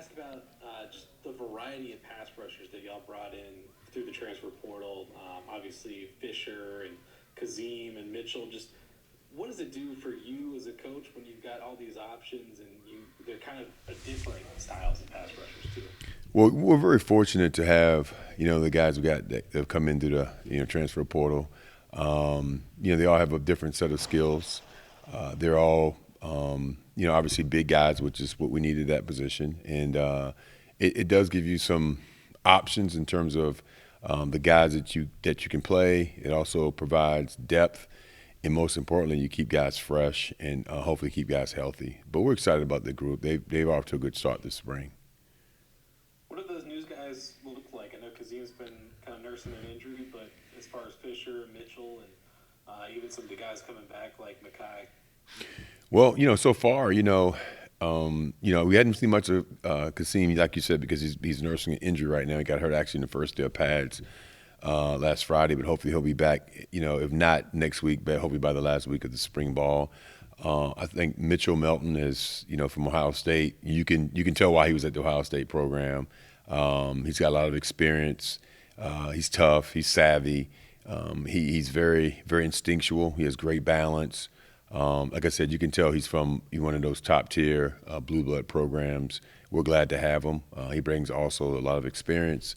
ask about just the variety of pass rushers that y'all brought in through the transfer portal. Obviously, Fisher and Kazim and Mitchell. Just what does it do for you as a coach when you've got all these options and they're kind of a different styles of pass rushers too? Well, we're very fortunate to have the guys we got that have come in through the transfer portal. They all have a different set of skills. They're all obviously big guys, which is what we needed at that position, and it does give you some options in terms of the guys that you can play. It also provides depth, and most importantly, you keep guys fresh and hopefully keep guys healthy. But we're excited about the group. They've off to a good start this spring. What do those news guys look like? I know Kazim's been kind of nursing an injury, but as far as Fisher, Mitchell, and even some of the guys coming back like Mackay. Well, so far, we hadn't seen much of Kasim, like you said, because he's nursing an injury right now. He got hurt actually in the first day of pads last Friday, but hopefully he'll be back. If not next week, but hopefully by the last week of the spring ball. I think Mitchell Melton is, from Ohio State. You can tell why he was at the Ohio State program. He's got a lot of experience. He's tough. He's savvy. He's very, very instinctual. He has great balance. Like I said, you can tell he's from one of those top-tier blue blood programs. We're glad to have him. He brings also a lot of experience,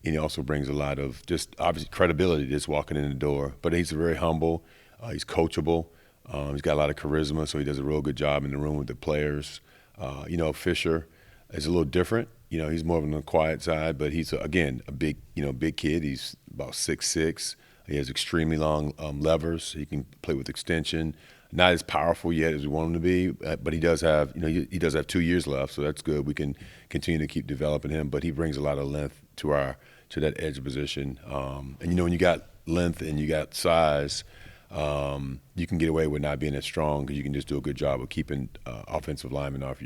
and he also brings a lot of just obviously credibility just walking in the door. But he's very humble. He's coachable. He's got a lot of charisma, so he does a real good job in the room with the players. Fisher is a little different. He's more on the quiet side, but he's, again, a big kid. He's about 6'6". He has extremely long levers. He can play with extension. Not as powerful yet as we want him to be, but he does have, he does have 2 years left, so that's good. We can continue to keep developing him, but he brings a lot of length to that edge position. And when you got length and you got size, you can get away with not being as strong because you can just do a good job of keeping offensive linemen off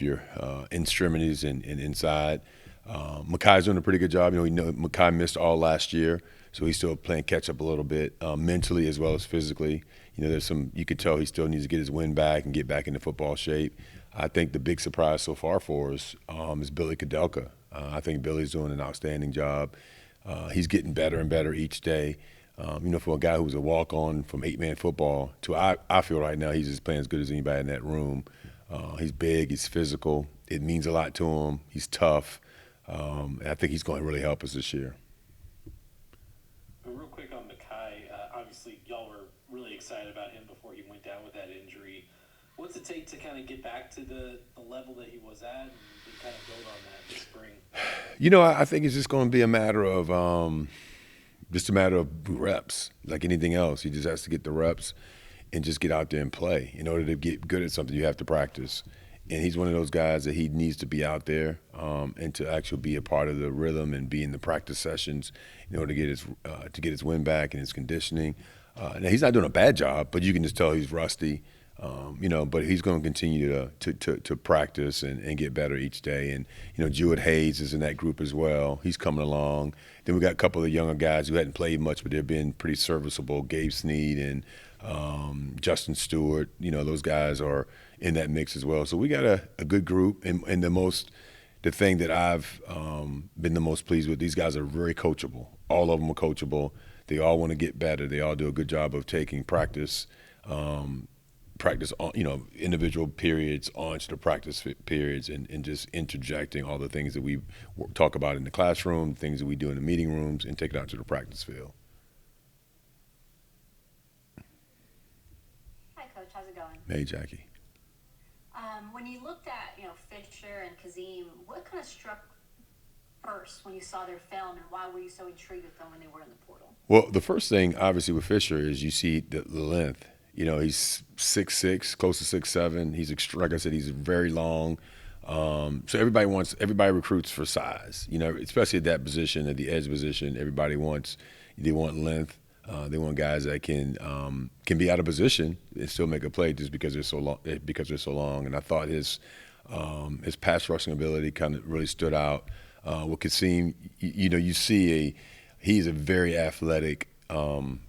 your extremities and inside. Makai's doing a pretty good job. Makai missed all last year, so he's still playing catch up a little bit mentally as well as physically. There's you could tell he still needs to get his wind back and get back into football shape. I think the big surprise so far for us is Billy Cadela. I think Billy's doing an outstanding job. He's getting better and better each day. For a guy who was a walk-on from 8-man football to I feel right now he's just playing as good as anybody in that room. He's big, he's physical. It means a lot to him. He's tough. And I think he's going to really help us this year. Real quick on Mackay, obviously y'all were really excited about him before he went down with that injury. What's it take to kind of get back to the level that he was at and kind of build on that this spring? I think it's just going to be a matter of reps, like anything else. He just has to get the reps and just get out there and play. In order to get good at something, you have to practice. And he's one of those guys that he needs to be out there and to actually be a part of the rhythm and be in the practice sessions in order to get his wind back and his conditioning. Now he's not doing a bad job, but you can just tell he's rusty. But he's going to continue to practice and get better each day. And Jewett Hayes is in that group as well. He's coming along. Then we got a couple of younger guys who hadn't played much, but they've been pretty serviceable. Gabe Sneed and Justin Stewart. Those guys are in that mix as well. So we got a good group. And the thing that I've been the most pleased with, these guys are very coachable. All of them are coachable. They all want to get better. They all do a good job of taking practice on, individual periods onto the practice periods and just interjecting all the things that we talk about in the classroom, things that we do in the meeting rooms, and take it out to the practice field. Hi, Coach. How's it going? Hey, Jackie. When you looked at, Fisher and Kazim, what kind of struck first when you saw their film, and why were you so intrigued with them when they were in the portal? Well, the first thing, obviously, with Fisher is you see the length. He's 6'6", close to 6'7". He's like I said, he's very long. So everybody recruits for size. Especially at that position, at the edge position, they want length. They want guys that can be out of position and still make a play just because they're so long. And I thought his pass rushing ability kind of really stood out. What could seem, you see he's a very athletic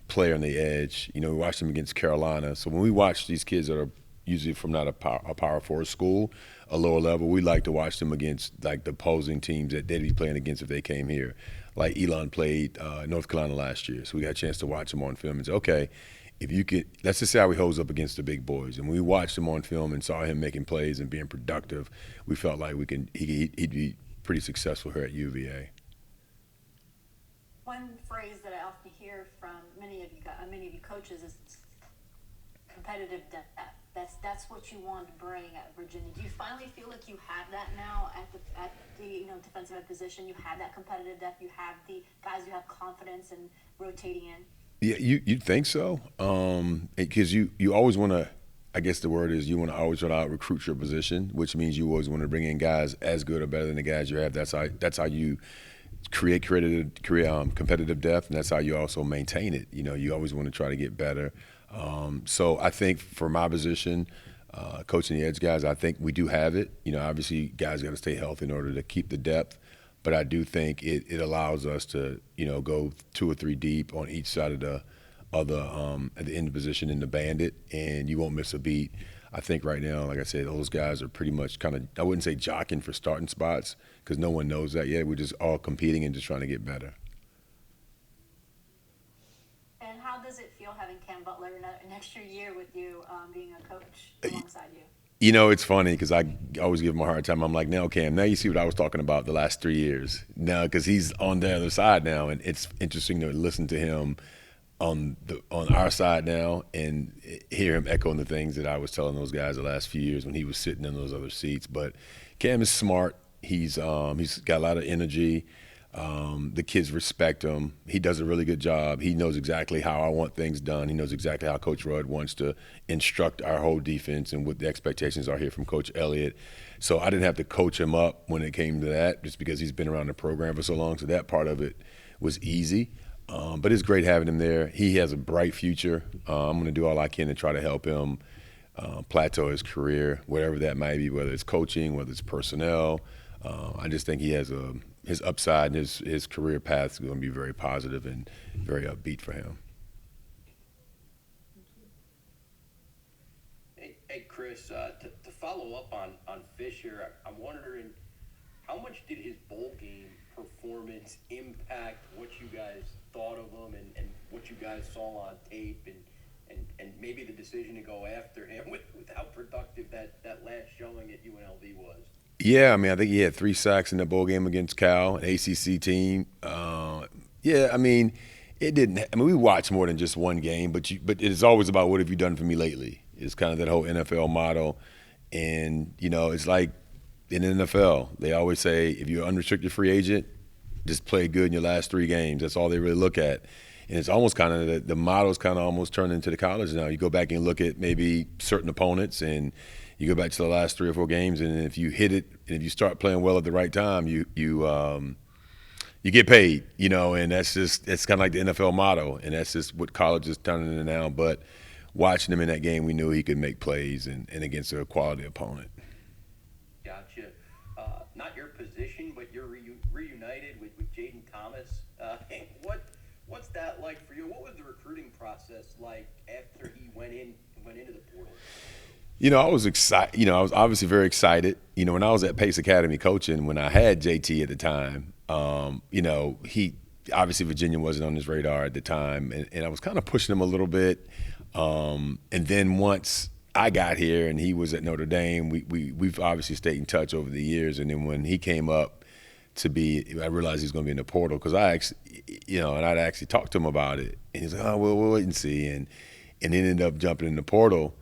player on the edge. We watched him against Carolina. So when we watch these kids that are, usually from not a power forward school, a lower level, we like to watch them against like the opposing teams that they'd be playing against if they came here. Like Elon played North Carolina last year, so we got a chance to watch him on film and say, okay, if you could, let's just see how he holds up against the big boys. And when we watched him on film and saw him making plays and being productive, we felt like he'd be pretty successful here at UVA. One phrase that I often hear from many of you coaches is competitive depth. That's what you want to bring at Virginia. Do you finally feel like you have that now at the defensive end position? You have that competitive depth. You have the guys you have confidence in rotating in. Yeah, you'd think so, because you always want to. I guess the word is you want to always try to recruit your position, which means you always want to bring in guys as good or better than the guys you have. That's how you create competitive depth, and that's how you also maintain it. You always want to try to get better. So I think for my position, coaching the edge guys, I think we do have it. Obviously guys got to stay healthy in order to keep the depth. But I do think it allows us to, go 2 or 3 deep on each side of the at the end position in the bandit, and you won't miss a beat. I think right now, like I said, those guys are pretty much kind of, I wouldn't say jockeying for starting spots because no one knows that yet. We're just all competing and just trying to get better. And how does it feel having Cam Butler an extra year with you, being a coach alongside you? It's funny because I always give him a hard time. I'm like, now, Cam, now you see what I was talking about the last 3 years. Now, because he's on the other side now, and it's interesting to listen to him on our side now and hear him echoing the things that I was telling those guys the last few years when he was sitting in those other seats. But Cam is smart. He's got a lot of energy. The kids respect him. He does a really good job. He knows exactly how I want things done. He knows exactly how Coach Rudd wants to instruct our whole defense and what the expectations are here from Coach Elliott. So I didn't have to coach him up when it came to that just because he's been around the program for so long. So that part of it was easy. But it's great having him there. He has a bright future. I'm going to do all I can to try to help him plateau his career, whatever that might be, whether it's coaching, whether it's personnel. I just think he has his upside and his career path is going to be very positive and very upbeat for him. Hey Chris, to follow up on Fisher, I'm wondering how much did his bowl game performance impact what you guys thought of him and what you guys saw on tape and maybe the decision to go after him with how productive that last showing at UNLV was? Yeah, I think he had 3 sacks in the bowl game against Cal, an ACC team. It didn't. We watch more than just one game, but it is always about what have you done for me lately. It's kind of that whole NFL model, and it's like in the NFL, they always say if you're an unrestricted free agent, just play good in your last 3 games. That's all they really look at. And it's almost kind of the model's kind of almost turned into the college now. You go back and look at maybe certain opponents, and you go back to the last 3 or 4 games, and if you hit it, and if you start playing well at the right time, you get paid, and it's kind of like the NFL model, and that's just what college is turning into now. But watching him in that game, we knew he could make plays and against a quality opponent. Gotcha. Not your position, but you're reunited with Jaden Thomas. What's that like for you? What was the recruiting process like after he went into the portal? I was excited. I was obviously very excited. When I was at Pace Academy coaching, when I had JT at the time, he obviously Virginia wasn't on his radar at the time, and I was kind of pushing him a little bit. And then once I got here and he was at Notre Dame, we've obviously stayed in touch over the years. And then when he came up I realized he's going to be in the portal because and I'd actually talked to him about it, and he's like, "Oh, we'll wait and see," and ended up jumping in the portal.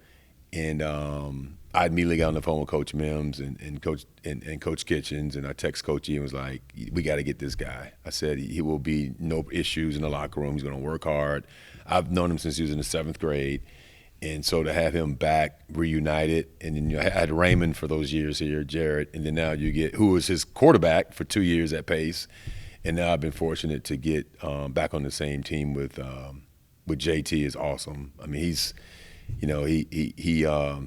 And I immediately got on the phone with Coach Mims and Coach Kitchens, and I text Coach E and was like, "We got to get this guy." I said he will be no issues in the locker room. He's going to work hard. I've known him since he was in the 7th grade, and so to have him back reunited, and then I had Raymond for those years here, Jarrett, and then now you get who was his quarterback for 2 years at Pace, and now I've been fortunate to get back on the same team with JT is awesome. He's. He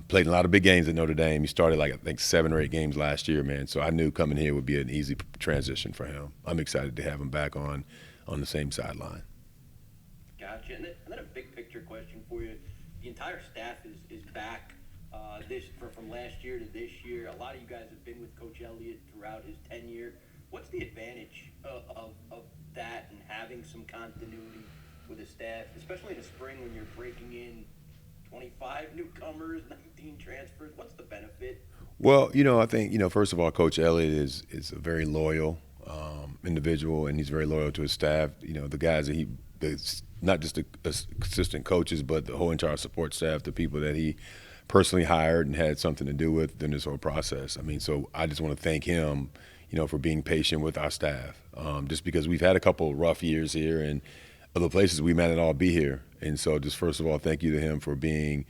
played a lot of big games at Notre Dame. He started I think 7 or 8 games last year, man. So I knew coming here would be an easy transition for him. I'm excited to have him back on the same sideline. Gotcha. And then a big picture question for you. The entire staff is back from last year to this year. A lot of you guys have been with Coach Elliott throughout his tenure. What's the advantage of that and having some continuity with the staff, especially in the spring when you're breaking in 25 newcomers, 19 transfers? What's the benefit? Well, I think, first of all, Coach Elliott is a very loyal individual, and he's very loyal to his staff. The guys that not just the assistant coaches, but the whole entire support staff, the people that he personally hired and had something to do with in this whole process. I mean, so I just want to thank him, for being patient with our staff, just because we've had a couple of rough years here, and other places we might not all be here. And so just first of all, thank you to him for being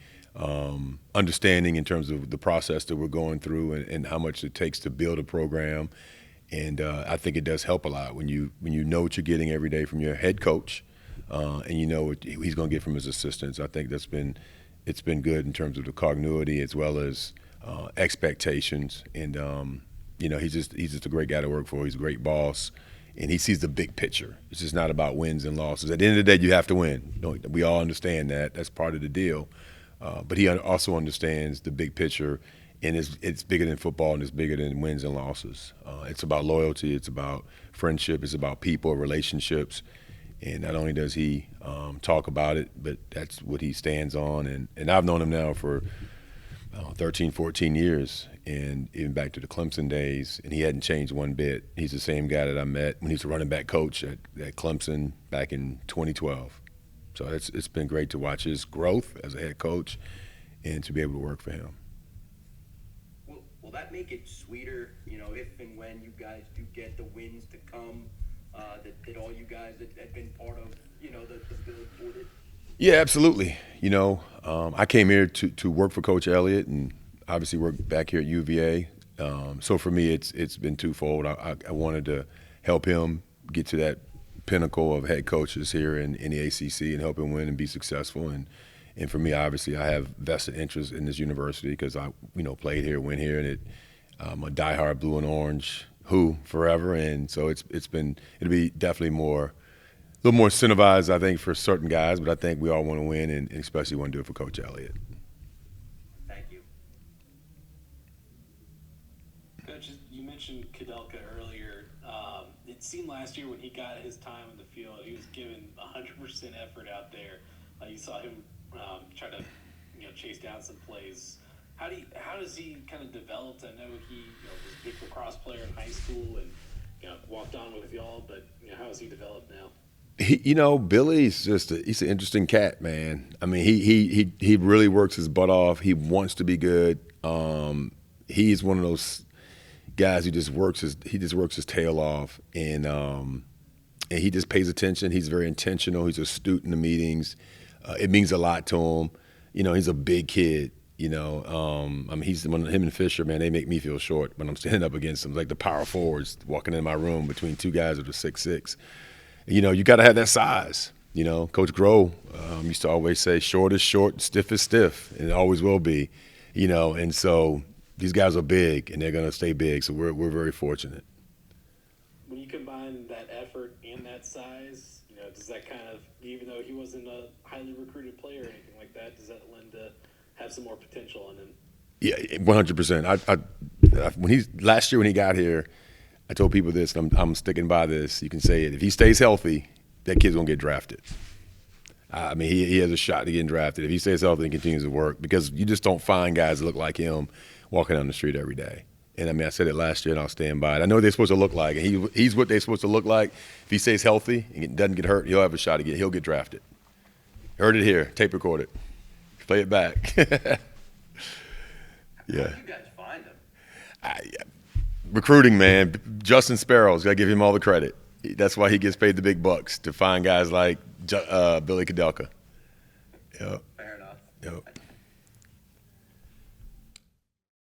understanding in terms of the process that we're going through and how much it takes to build a program. And I think it does help a lot when you know what you're getting every day from your head coach, and you know what he's going to get from his assistants. I think it's been good in terms of the continuity as well as expectations. And he's just a great guy to work for. He's a great boss, and he sees the big picture. It's just not about wins and losses. At the end of the day, you have to win. We all understand that. That's part of the deal. But he also understands the big picture, and it's bigger than football, and it's bigger than wins and losses. It's about loyalty. It's about friendship. It's about people, relationships. And not only does he talk about it, but that's what he stands on. And I've known him now for 13, 14 years, and even back to the Clemson days, and he hadn't changed one bit. He's the same guy that I met when he was a running back coach at Clemson back in 2012. So it's been great to watch his growth as a head coach and to be able to work for him. Will that make it sweeter, if and when you guys do get the wins to come, that all you guys that had been part of, the Billy Porter? Yeah, absolutely. I came here to work for Coach Elliott and obviously work back here at UVA. So for me, it's been twofold. I wanted to help him get to that pinnacle of head coaches here in the ACC and help him win and be successful. And for me, obviously, I have vested interest in this university because I, played here, went here, and I'm a diehard blue and orange forever. And so it'll be definitely a little more incentivized, I think, for certain guys, but I think we all want to win and especially want to do it for Coach Elliott. Thank you. Coach, you mentioned Cadela earlier. It seemed last year when he got his time in the field, he was giving 100% effort out there. You saw him try to chase down some plays. How does he kind of develop? I know he was a big lacrosse player in high school and walked on with y'all, but how has he developed now? Billy's he's an interesting cat, man. I mean, he really works his butt off. He wants to be good. He's one of those guys who just works his tail off, and he just pays attention. He's very intentional. He's astute in the meetings. It means a lot to him. He's a big kid. Him and Fisher, man, they make me feel short when I'm standing up against them. Like the power forwards walking in my room between two guys that are 6'6". You got to have that size. Coach Groh used to always say, short is short, stiff is stiff, and it always will be. And so these guys are big, and they're going to stay big. So we're very fortunate. When you combine that effort and that size, does that kind of, even though he wasn't a highly recruited player or anything like that, does that lend to have some more potential in him? Yeah, 100%. Last year when he got here, I told people this, and I'm sticking by this. You can say it. If he stays healthy, that kid's going to get drafted. I mean, he has a shot to getting drafted if he stays healthy and continues to work, because you just don't find guys that look like him walking down the street every day. And, I said it last year, and I'll stand by it. I know what they're supposed to look like, and he's what they're supposed to look like. If he stays healthy and doesn't get hurt, he'll have a shot he'll get drafted. Heard it here. Tape record it. Play it back. Yeah. How do you guys find him? Recruiting, man. Justin Sparrow's got to give him all the credit. That's why he gets paid the big bucks, to find guys like Billy Cadela. Yep. Fair enough. Yep.